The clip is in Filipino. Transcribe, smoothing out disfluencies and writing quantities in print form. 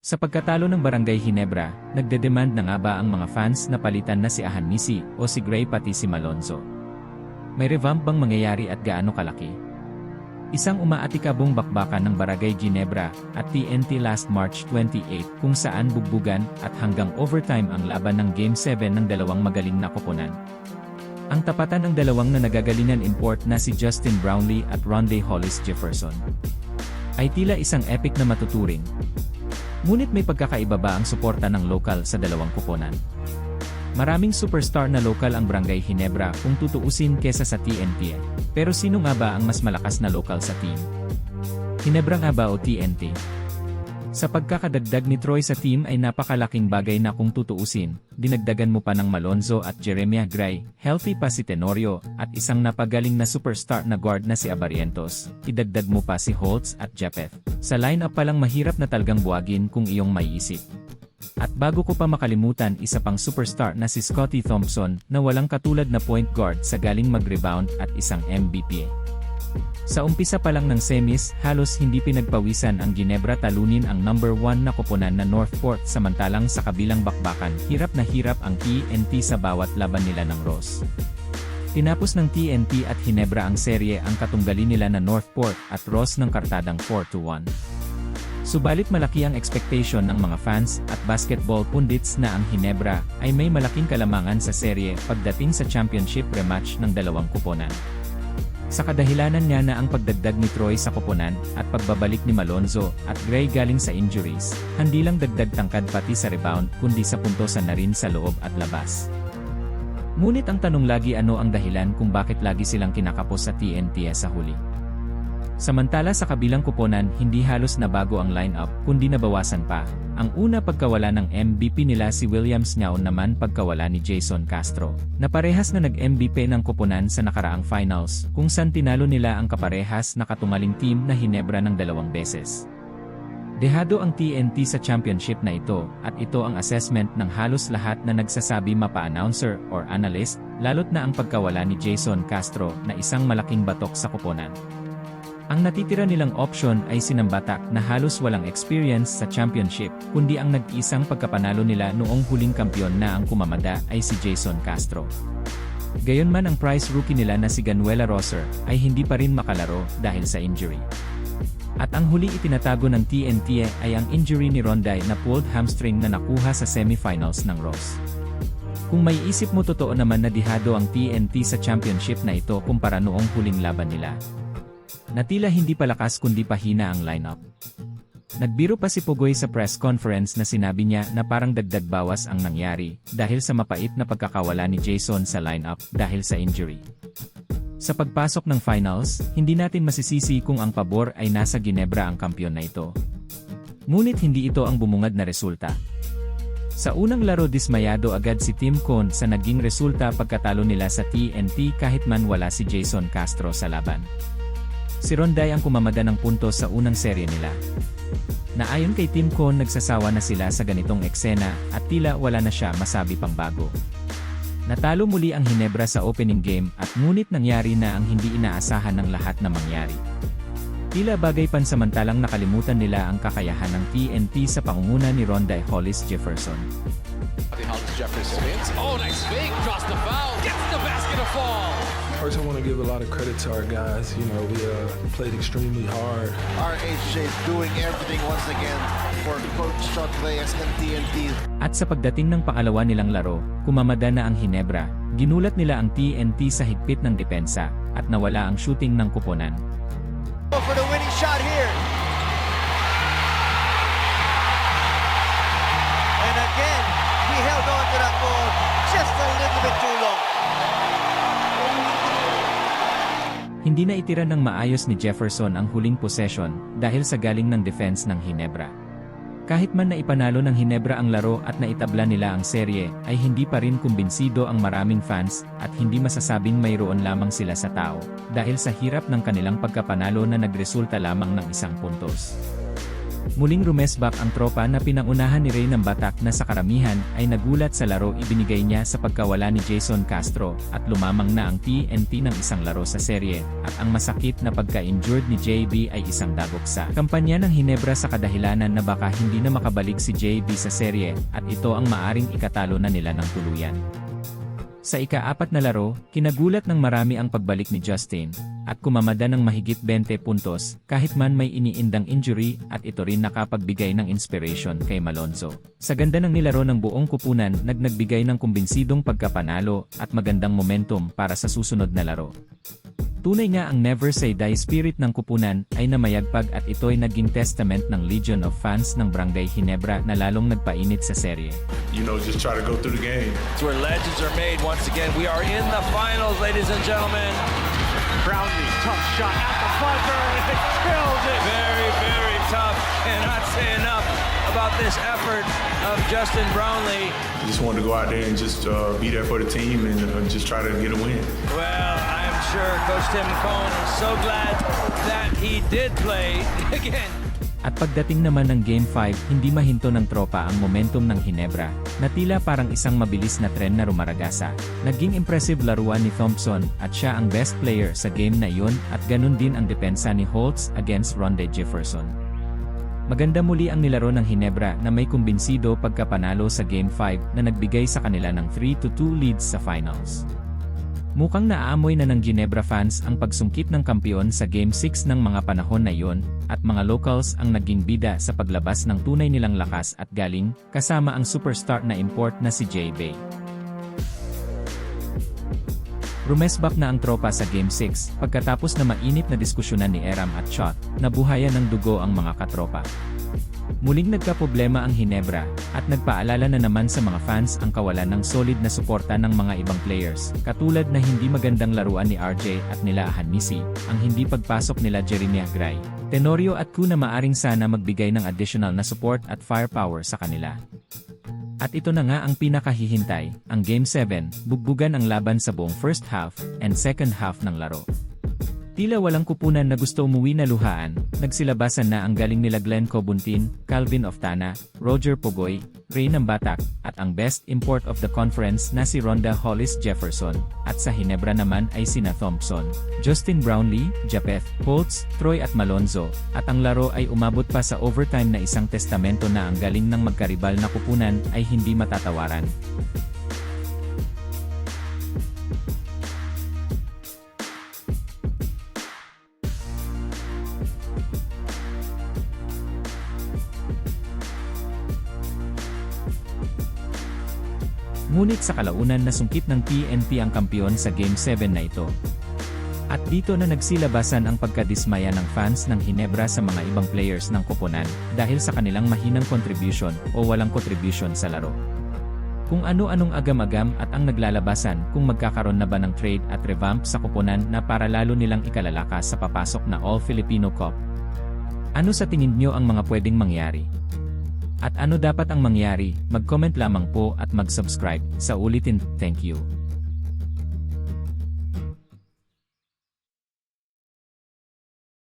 Sa pagkatalo ng Barangay Ginebra, nagdedemand na nga ba ang mga fans na palitan na si Ahanisi o si Gray pati si Malonzo? May revamp bang mangyayari at gaano kalaki? Isang umaatikabong bakbakan ng Barangay Ginebra at TNT last March 28 kung saan bugbugan at hanggang overtime ang laban ng Game 7 ng dalawang magaling na koponan. Ang tapatan ng dalawang na nagagalingan import na si Justin Brownlee at Rondé Hollis Jefferson ay tila isang epic na matuturing. Ngunit may pagkakaiba ba ang suporta ng lokal sa dalawang koponan? Maraming superstar na lokal ang Barangay Ginebra kung tutuusin kesa sa TNT. Pero sino nga ba ang mas malakas na lokal sa team? Ginebra nga ba o TNT? Sa pagkakadagdag ni Troy sa team ay napakalaking bagay na kung tutuusin, dinagdagan mo pa ng Malonzo at Jeremiah Gray, healthy pa si Tenorio, at isang napagaling na superstar na guard na si Abarrientos, idagdag mo pa si Holtz at Jepeth. Sa lineup pa lang mahirap na talagang buwagin kung iyong maiisip. At bago ko pa makalimutan isa pang superstar na si Scottie Thompson na walang katulad na point guard sa galing mag-rebound at isang MVP. Sa umpisa pa lang ng semis, halos hindi pinagpawisan ang Ginebra talunin ang number 1 na koponan na Northport samantalang sa kabilang bakbakan, hirap na hirap ang TNT sa bawat laban nila ng Ross. Tinapos ng TNT at Ginebra ang serye ang katunggali nila na Northport at Ross ng kartadang 4-1. Subalit malaki ang expectation ng mga fans at basketball pundits na ang Ginebra ay may malaking kalamangan sa serye pagdating sa championship rematch ng dalawang koponan. Sa kadahilanan nga na ang pagdagdag ni Troy sa koponan at pagbabalik ni Malonzo at Gray galing sa injuries, hindi lang dagdag tangkad pati sa rebound kundi sa puntosan na rin sa loob at labas. Ngunit ang tanong lagi ano ang dahilan kung bakit lagi silang kinakapos sa TNT sa huli. Samantala sa kabilang koponan hindi halos nabago ang lineup kundi nabawasan pa. Ang una pagkawala ng MVP nila si Williams Ngaon naman pagkawala ni Jason Castro, na parehas na nag-MVP ng koponan sa nakaraang finals kung saan tinalo nila ang kaparehas na katungaling team na Ginebra ng 2 beses. Dehado ang TNT sa championship na ito at ito ang assessment ng halos lahat na nagsasabi mapa-announcer or analyst, lalo't na ang pagkawala ni Jason Castro na isang malaking batok sa koponan. Ang natitira nilang option ay sinambatak na halos walang experience sa championship, kundi ang nag-iisang pagkapanalo nila noong huling kampyon na ang kumamada ay si Jason Castro. Gayunman ang prize rookie nila na si Ganuela Rosser ay hindi pa rin makalaro dahil sa injury. At ang huli itinatago ng TNT ay ang injury ni Rondé na pulled hamstring na nakuha sa semifinals ng Ross. Kung may isip mo totoo naman na dihado ang TNT sa championship na ito kumpara noong huling laban nila. Na tila hindi palakas kundi pahina ang lineup. Nagbiro pa si Pugoy sa press conference na sinabi niya na parang dagdag bawas ang nangyari dahil sa mapait na pagkakawala ni Jason sa lineup dahil sa injury. Sa pagpasok ng finals, hindi natin masisisi kung ang pabor ay nasa Ginebra ang kampyon na ito. Ngunit hindi ito ang bumungad na resulta. Sa unang laro dismayado agad si Tim Cone sa naging resulta pagkatalo nila sa TNT kahit man wala si Jason Castro sa laban. Si Rondé ang kumamada ng puntos sa unang serye nila. Na ayon kay Tim Cone nagsasawa na sila sa ganitong eksena at tila wala na siya masabi pang bago. Natalo muli ang Ginebra sa opening game at ngunit nangyari na ang hindi inaasahan ng lahat na mangyari. Tila bagay pansamantalang nakalimutan nila ang kakayahan ng TNT sa pangunguna ni Rondé Hollis Jefferson. Oh, nice fake, draws the foul, gets the basket to fall. First, I want to give a lot of credit to our guys. You know, we played extremely hard. RHJ doing everything once again for Coach Chuck Reyes and TNT. At sa pagdating ng pangalawa nilang laro, kumamada na ang Ginebra, ginulat nila ang TNT sa higpit ng depensa, at nawala ang shooting ng koponan. For the winning shot here. And again, he held on to that ball just a little bit too long. Hindi na itira ng maayos ni Jefferson ang huling possession dahil sa galing ng defense ng Ginebra. Kahit man na ipanalo ng Ginebra ang laro at naitabla nila ang serye, ay hindi pa rin kumbinsido ang maraming fans at hindi masasabing mayroon lamang sila sa tao dahil sa hirap ng kanilang pagkapanalo na nagresulta lamang ng 1 puntos. Muling rumesbak ang tropa na pinangunahan ni Ray ng batak na sa karamihan ay nagulat sa laro ibinigay niya sa pagkawala ni Jason Castro at lumamang na ang TNT ng isang laro sa serye at ang masakit na pagka-injured ni JB ay isang dagok sa kampanya ng Hinebra sa kadahilanan na baka hindi na makabalik si JB sa serye at ito ang maaring ikatalo na nila ng tuluyan. Sa ika-4 na laro, kinagulat ng marami ang pagbalik ni Justin, at kumamada ng mahigit 20 puntos, kahit man may iniindang injury, at ito rin nakapagbigay ng inspiration kay Malonzo. Sa ganda ng nilaro ng buong kupunan, nagbigay ng kumbinsidong pagkapanalo, at magandang momentum para sa susunod na laro. Tunay nga ang never say die spirit ng kupunan ay namayagpag at ito'y naging testament ng legion of fans ng Barangay Hinebra na lalong nagpainit sa serye. You know, just try to go through the game. It's where legends are made once again. We are in the finals, ladies and gentlemen. Brownlee, tough shot at the buzzer, and it kills it. Very, very tough. Cannot say enough about this effort of Justin Brownlee. Just wanted to go out there and just be there for the team and just try to get a win. Well, I am sure Coach Tim Cohn is so glad that he did play again. At pagdating naman ng Game 5, hindi mahinto ng tropa ang momentum ng Hinebra, na tila parang isang mabilis na tren na rumaragasa. Naging impressive laruan ni Thompson at siya ang best player sa game na iyon at ganun din ang depensa ni Holtz against Ronde Jefferson. Maganda muli ang nilaro ng Hinebra na may kumbinsido pagkapanalo sa Game 5 na nagbigay sa kanila ng 3-2 leads sa finals. Mukhang naaamoy na ng Ginebra fans ang pagsungkit ng kampiyon sa Game 6 ng mga panahon na iyon, at mga locals ang naging bida sa paglabas ng tunay nilang lakas at galing, kasama ang superstar na import na si J-Bay. Rumesbak na ang tropa sa Game 6, pagkatapos na mainit na diskusyonan ni Eram at Shot, nabuhayan ng dugo ang mga katropa. Muling nagkaproblema ang Hinebra, at nagpaalala na naman sa mga fans ang kawalan ng solid na suporta ng mga ibang players, katulad na hindi magandang laruan ni RJ at nila Hanmisi, ang hindi pagpasok nila Jeremiah Gray, Tenorio at Ku na maaring sana magbigay ng additional na support at firepower sa kanila. At ito na nga ang pinakahihintay, ang Game 7, bugbugan ang laban sa buong first half and second half ng laro. Tila walang kupunan na gusto umuwi na luhaan, nagsilabasan na ang galing nila Glenn Cobuntin, Calvin Oftana, Roger Pogoy, Ray ng Batak, at ang best import of the conference na si Ronda Hollis Jefferson, at sa Hinebra naman ay sina Thompson, Justin Brownlee, Japeth, Holtz, Troy at Malonzo, at ang laro ay umabot pa sa overtime na isang testamento na ang galing ng magkaribal na kupunan ay hindi matatawaran. Ngunit sa kalaunan nasungkit ng TNT ang kampiyon sa Game 7 na ito. At dito na nagsilabasan ang pagkadismaya ng fans ng Hinebra sa mga ibang players ng koponan dahil sa kanilang mahinang contribution o walang contribution sa laro. Kung ano-anong agam-agam at ang naglalabasan kung magkakaroon na ba ng trade at revamp sa koponan na para lalo nilang ikalalakas sa papasok na All-Filipino Cup. Ano sa tingin nyo ang mga pwedeng mangyari? At ano dapat ang mangyari? Mag-comment lamang po at mag-subscribe. Sa ulitin, thank you.